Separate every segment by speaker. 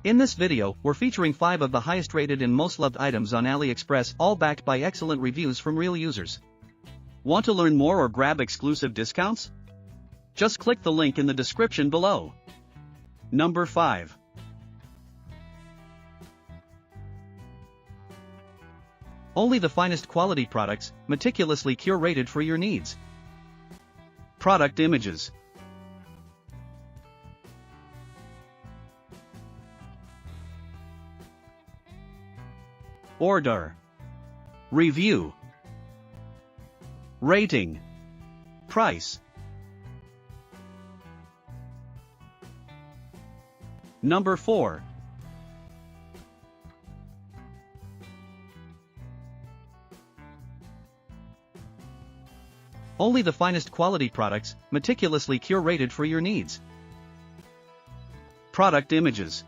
Speaker 1: In this video, we're featuring 5 of the highest rated and most loved items on Aliexpress, all backed by excellent reviews from real users. Want to learn more or grab exclusive discounts? Just click the link in the description below. Number 5. Only the finest quality products, meticulously curated for your needs. Product images. Order. Review. Rating. Price. Number 4. Only the finest quality products, meticulously curated for your needs. Product images.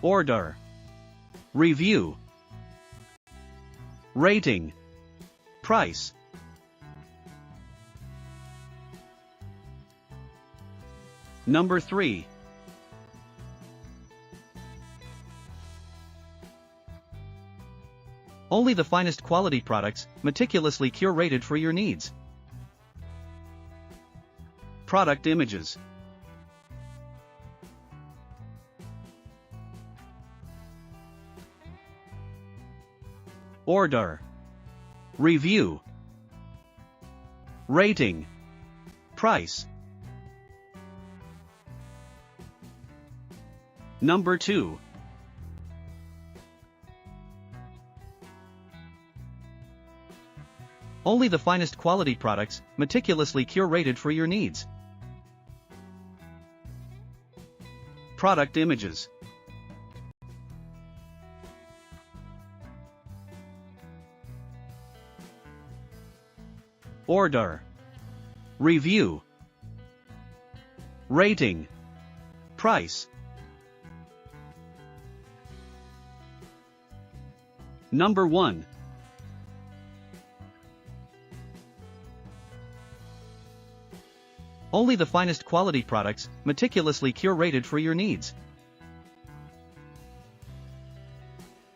Speaker 1: Order. Review. Rating. Price. Number 3. Only the finest quality products, meticulously curated for your needs. Product images. Order. Review. Rating. Price. Number 2. Only the finest quality products, meticulously curated for your needs. Product images. Order. Review. Rating. Price. Number 1. Only the finest quality products, meticulously curated for your needs.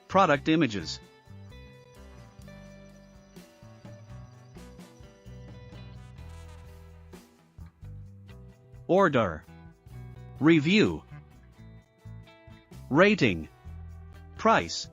Speaker 1: Product images. Order. Review. Rating. Price.